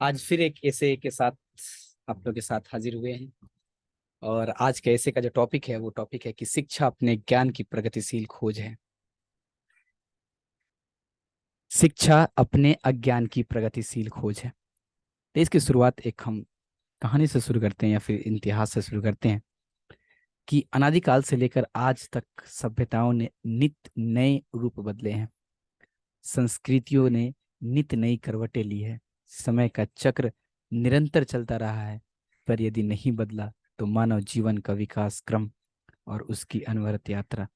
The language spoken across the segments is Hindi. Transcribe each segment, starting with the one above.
आज फिर एक ऐसे के साथ आप लोग के साथ हाजिर हुए हैं। और आज के ऐसे का जो टॉपिक है वो टॉपिक है कि शिक्षा अपने ज्ञान की प्रगतिशील खोज है। शिक्षा अपने अज्ञान की प्रगतिशील खोज है। तो इसकी शुरुआत एक हम कहानी से शुरू करते हैं या फिर इतिहास से शुरू करते हैं कि अनादिकाल से लेकर आज तक सभ्यताओं ने नित नए रूप बदले हैं। संस्कृतियों ने नित नई करवटें ली है। समय का चक्र निरंतर चलता रहा है, पर यदि नहीं बदला तो मानव जीवन का विकास क्रम और उसकी अनवरत यात्रा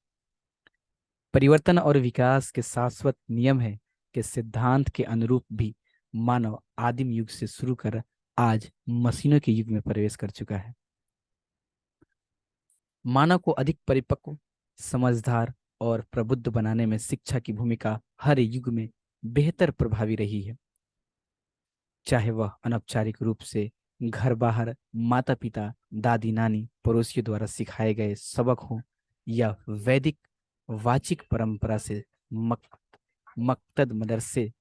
परिवर्तन और विकास के शाश्वत नियम है कि सिद्धांत के अनुरूप भी मानव आदिम युग से शुरू कर आज मशीनों के युग में प्रवेश कर चुका है। मानव को अधिक परिपक्व, समझदार और प्रबुद्ध बनाने में शिक्षा की भूमिका हर युग में बेहतर प्रभावी रही है। चाहे वह अनौपचारिक रूप से घर बाहर माता पिता, दादी नानी, पड़ोसियों द्वारा सिखाए गए सबक हों या वैदिक वाचिक परंपरा से मक, मक्तद मदरसे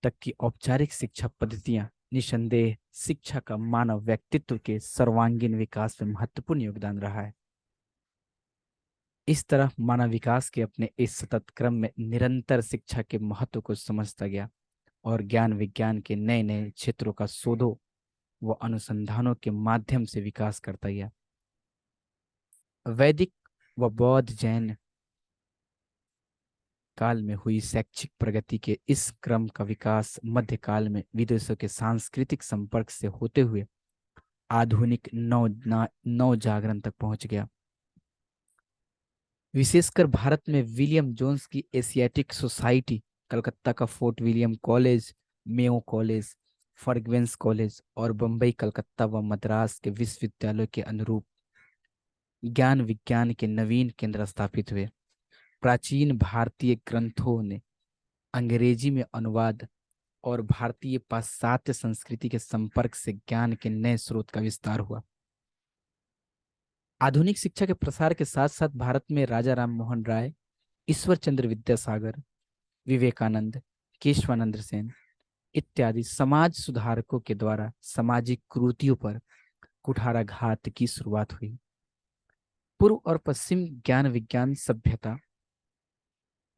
तक की औपचारिक शिक्षा पद्धतियां, निसंदेह शिक्षा का मानव व्यक्तित्व के सर्वांगीण विकास में महत्वपूर्ण योगदान रहा है। इस तरह मानव विकास के अपने इस सतत क्रम में निरंतर शिक्षा के महत्व को समझता गया और ज्ञान विज्ञान के नए नए क्षेत्रों का शोधों व अनुसंधानों के माध्यम से विकास करता गया। वैदिक व बौद्ध जैन काल में हुई शैक्षिक प्रगति के इस क्रम का विकास मध्यकाल में विदेशों के सांस्कृतिक संपर्क से होते हुए आधुनिक नव जागरण तक पहुंच गया। विशेषकर भारत में विलियम जोन्स की एशियाटिक सोसाइटी, कलकत्ता का Fort William College, Mayo College, Fergusson College और बंबई, कलकत्ता व मद्रास के विश्वविद्यालयों के अनुरूप ज्ञान विज्ञान के नवीन केंद्र स्थापित हुए। प्राचीन भारतीय ग्रंथों ने अंग्रेजी में अनुवाद और भारतीय पाश्चात्य संस्कृति के संपर्क से ज्ञान के नए स्रोत का विस्तार हुआ। आधुनिक शिक्षा के प्रसार के साथ साथ भारत में राजा राम मोहन राय, ईश्वर चंद्र विद्यासागर, विवेकानंद, केशवानंद सेन इत्यादि समाज सुधारकों के द्वारा सामाजिक कुरीतियों पर कुठाराघात की शुरुआत हुई। पूर्व और पश्चिम ज्ञान विज्ञान सभ्यता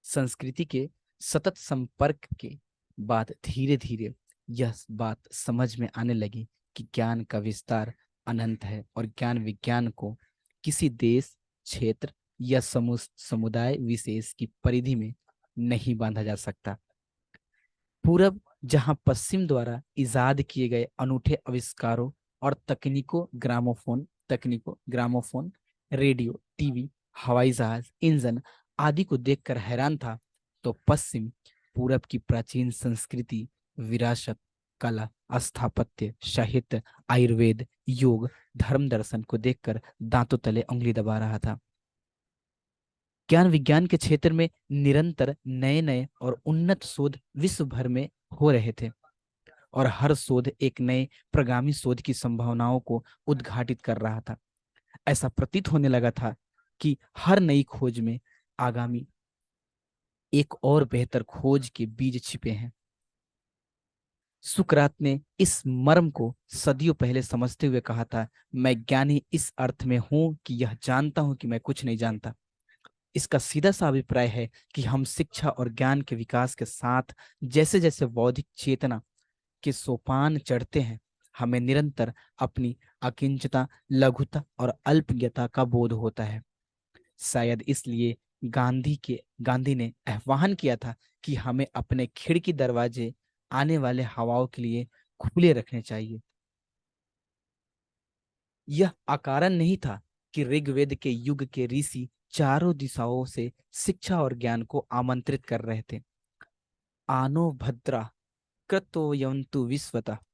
संस्कृति के सतत संपर्क के बाद धीरे धीरे यह बात समझ में आने लगी कि ज्ञान का विस्तार अनंत है और ज्ञान विज्ञान को किसी देश, क्षेत्र या समुदाय विशेष की परिधि में नहीं बांधा जा सकता। पूरब जहां पश्चिम द्वारा इजाद किए गए अनूठे आविष्कारों और ग्रामोफोन, रेडियो, टीवी, हवाई जहाज, इंजन आदि को देखकर हैरान था, तो पश्चिम पूरब की प्राचीन संस्कृति, विरासत, कला, स्थापत्य, साहित्य, आयुर्वेद, योग, धर्म दर्शन को देखकर दांतों तले उंगली दबा रहा था। ज्ञान विज्ञान के क्षेत्र में निरंतर नए नए और उन्नत शोध विश्व भर में हो रहे थे और हर शोध एक नए प्रगामी शोध की संभावनाओं को उद्घाटित कर रहा था। ऐसा प्रतीत होने लगा था कि हर नई खोज में आगामी एक और बेहतर खोज के बीज छिपे हैं। सुकरात ने इस मर्म को सदियों पहले समझते हुए कहा था, मैं ज्ञानी इस अर्थ में हूं कि यह जानता हूं कि मैं कुछ नहीं जानता। इसका सीधा सा अभिप्राय है कि हम शिक्षा और ज्ञान के विकास के साथ जैसे जैसे बौद्धिक चेतना के सोपान चढ़ते हैं, हमें निरंतर अपनी अकिंचता, लघुता और अल्पज्ञता का बोध होता है। शायद इसलिए गांधी ने आह्वान किया था कि हमें अपने खिड़की दरवाजे आने वाले हवाओं के लिए खुले रखने चाहिए। यह अकारण नहीं था कि ऋग्वेद के युग के ऋषि चारों दिशाओं से शिक्षा और ज्ञान को आमंत्रित कर रहे थे। आनो भद्रा कृतोयन्तु विश्वता।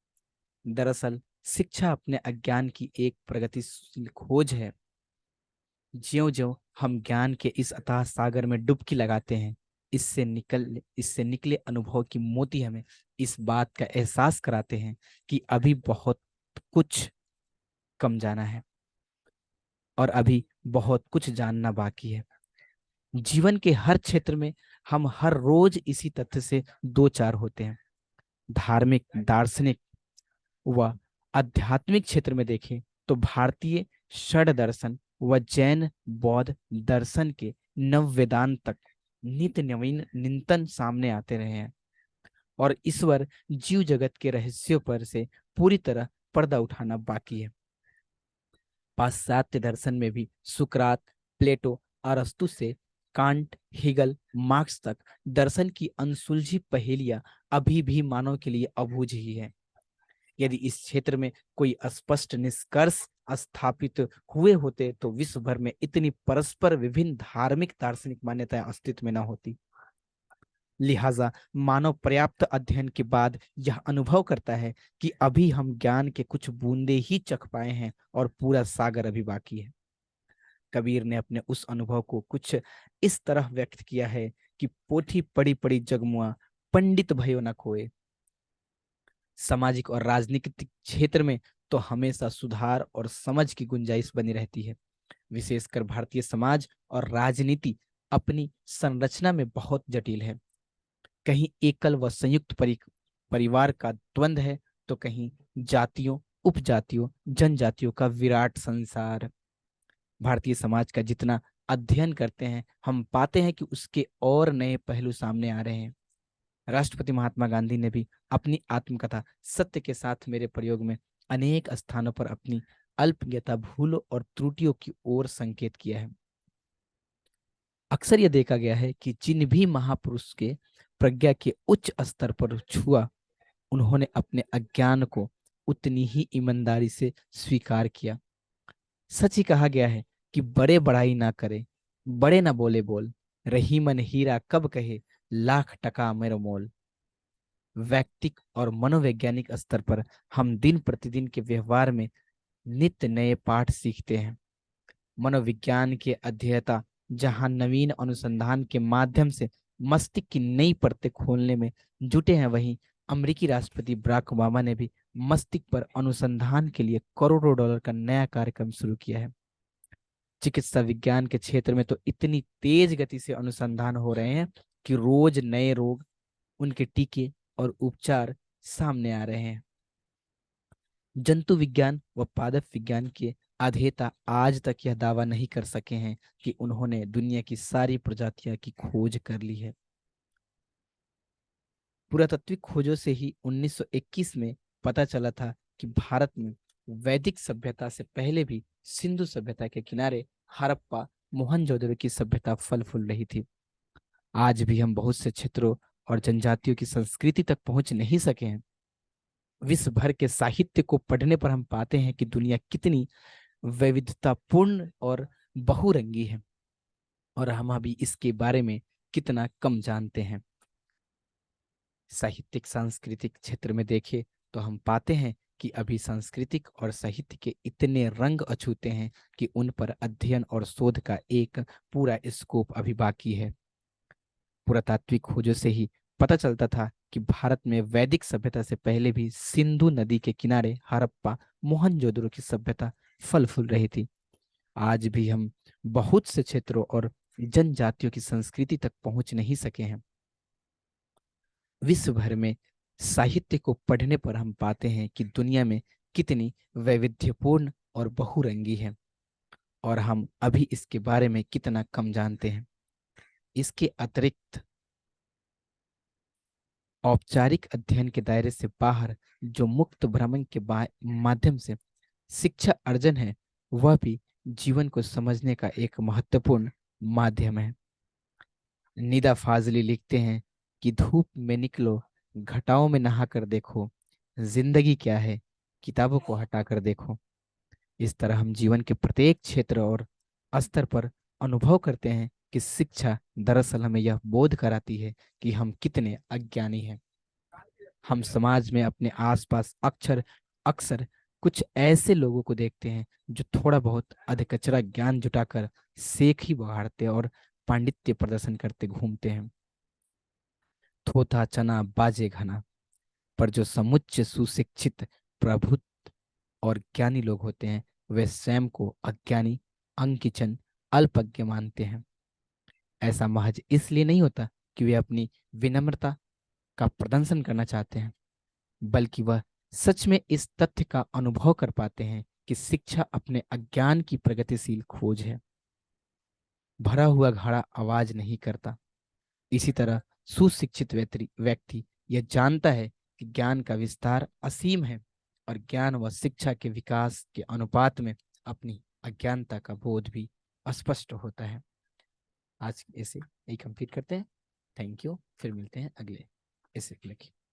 दरअसल शिक्षा अपने अज्ञान की एक प्रगतिशील खोज है। ज्यों ज्यों हम ज्ञान के इस अथाह सागर में डुबकी लगाते हैं, इससे निकले अनुभव की मोती हमें इस बात का एहसास कराते हैं कि अभी बहुत कुछ कम जाना है और अभी बहुत कुछ जानना बाकी है। जीवन के हर क्षेत्र में हम हर रोज इसी तथ्य से दो चार होते हैं। धार्मिक, दार्शनिक व आध्यात्मिक क्षेत्र में देखें तो भारतीय षड दर्शन व जैन बौद्ध दर्शन के नव वेदांत तक नित्य नवीन निंतन सामने आते रहे हैं और ईश्वर जीव जगत के रहस्यों पर से पूरी तरह पर्दा उठाना बाकी है। पाश्चात्य दर्शन में भी सुकरात, प्लेटो, अरस्तु से कांट, हिगल, मार्क्स तक दर्शन की अनसुलझी पहेलियां अभी भी मानव के लिए अबूझ ही है। यदि इस क्षेत्र में कोई स्पष्ट निष्कर्ष स्थापित हुए होते तो विश्व भर में इतनी परस्पर विभिन्न धार्मिक दार्शनिक मान्यताएं अस्तित्व में न होती। लिहाजा मानव पर्याप्त अध्ययन के बाद यह अनुभव करता है कि अभी हम ज्ञान के कुछ बूंदे ही चख पाए हैं और पूरा सागर अभी बाकी है। कबीर ने अपने उस अनुभव को कुछ इस तरह व्यक्त किया है कि पोथी पड़ी पड़ी जगमुआ, पंडित भयो न खोए। सामाजिक और राजनीतिक क्षेत्र में तो हमेशा सुधार और समझ की गुंजाइश बनी रहती है। विशेषकर भारतीय समाज और राजनीति अपनी संरचना में बहुत जटिल है। कहीं एकल व संयुक्त परिवार का द्वंद्व है तो कहीं जातियों, उपजातियों, जनजातियों का विराट संसार। भारतीय समाज का जितना अध्ययन करते हैं हम पाते हैं कि उसके और नए पहलू सामने आ रहे हैं। राष्ट्रपति महात्मा गांधी ने भी अपनी आत्मकथा सत्य के साथ मेरे प्रयोग में अनेक स्थानों पर अपनी अल्पज्ञता, भूलों और त्रुटियों की ओर संकेत किया है। अक्सर यह देखा गया है कि जिन भी महापुरुष के प्रज्ञा के उच्च स्तर पर छुआ, उन्होंने अपने अज्ञान को उतनी ही ईमानदारी से स्वीकार किया। सच ही कहा गया है कि बड़े बड़ाई ना करे, बड़े ना बोले बोल, रही मन हीरा कब कहे, लाख टका मेरो मोल। वैयक्तिक और मनोवैज्ञानिक स्तर पर हम दिन प्रतिदिन के व्यवहार में नित्य नए पाठ सीखते हैं। मनोविज्ञान के अध्येता जहां नवीन अनुसंधान के माध्यम से मस्तिष्क की नई परतें खोलने में जुटे हैं, वहीं अमेरिकी राष्ट्रपति बराक ओबामा ने भी मस्तिष्क पर अनुसंधान के लिए करोड़ों डॉलर का नया कार्यक्रम शुरू किया है। चिकित्सा विज्ञान के क्षेत्र में तो इतनी तेज गति से अनुसंधान हो रहे हैं कि रोज नए रोग, उनके टीके और उपचार सामने आ रहे हैं। जंतु विज्ञान व पादप विज्ञान के अध्येता आज तक यह दावा नहीं कर सके हैं कि उन्होंने दुनिया की सारी प्रजातियां की खोज कर ली है। पुरातात्विक खोजों से ही 1921 में पता चला था कि भारत में वैदिक सभ्यता से पहले भी सिंधु सभ्यता के किनारे हड़प्पा, मोहनजोदड़ो की सभ्यता फल फूल रही थी। आज भी हम बहुत से क्षेत्रों और जनजातियों की संस्कृति तक पहुंच नहीं सके हैं। विश्व भर के साहित्य को पढ़ने पर हम पाते हैं कि दुनिया कितनी वैविधतापूर्ण और बहुरंगी है और हम अभी इसके बारे में कितना कम जानते हैं। साहित्यिक सांस्कृतिक क्षेत्र में देखें तो हम पाते हैं कि अभी सांस्कृतिक और साहित्य के इतने रंग अछूते हैं कि उन पर अध्ययन और शोध का एक पूरा स्कोप अभी बाकी है। पुरातात्विक खोजों से ही पता चलता था कि भारत में वैदिक सभ्यता से पहले भी सिंधु नदी के किनारे हड़प्पा, मोहनजोदड़ो की सभ्यता फल फूल रही थी। आज भी हम बहुत से क्षेत्रों और जनजातियों की संस्कृति तक पहुंच नहीं सके हैं। विश्व भर में साहित्य को पढ़ने पर हम पाते हैं कि दुनिया में कितनी वैविध्यपूर्ण और बहुरंगी है और हम अभी इसके बारे में कितना कम जानते हैं। इसके अतिरिक्त औपचारिक अध्ययन के दायरे से बाहर जो मुक्त भ्रमण के माध्यम से शिक्षा अर्जन है, वह भी जीवन को समझने का एक महत्वपूर्ण माध्यम है। निदा फाजली लिखते हैं कि धूप में निकलो, घटाओं में नहा कर देखो, जिंदगी क्या है, किताबों को हटा कर देखो। इस तरह हम जीवन के प्रत्येक क्षेत्र और स्तर पर अनुभव करते हैं कि शिक्षा दरअसल हमें यह बोध कराती है कि हम कितने अज्ञानी हैं। हम समाज में अपने आसपास अक्सर अक्सर कुछ ऐसे लोगों को देखते हैं जो थोड़ा बहुत अधकचरा ज्ञान जुटाकर सेख ही बहारते और पांडित्य प्रदर्शन करते घूमते हैं। थोथा चना बाजे घना, पर जो समुच्च सुशिक्षित, प्रबुद्ध और ज्ञानी लोग होते हैं वे स्वयं को अज्ञानी, अंकिचन, अल्पज्ञ मानते हैं। ऐसा महज इसलिए नहीं होता कि वे अपनी विनम्रता का प्रदर्शन करना चाहते हैं, बल्कि वह सच में इस तथ्य का अनुभव कर पाते हैं कि शिक्षा अपने अज्ञान की प्रगतिशील खोज है। भरा हुआ घड़ा आवाज नहीं करता। इसी तरह सुशिक्षित व्यक्ति यह जानता है कि ज्ञान का विस्तार असीम है और ज्ञान व शिक्षा के विकास के अनुपात में अपनी अज्ञानता का बोध भी स्पष्ट होता है। आज ऐसे यही कंप्लीट करते हैं। थैंक यू, फिर मिलते हैं अगले ऐसे लेके।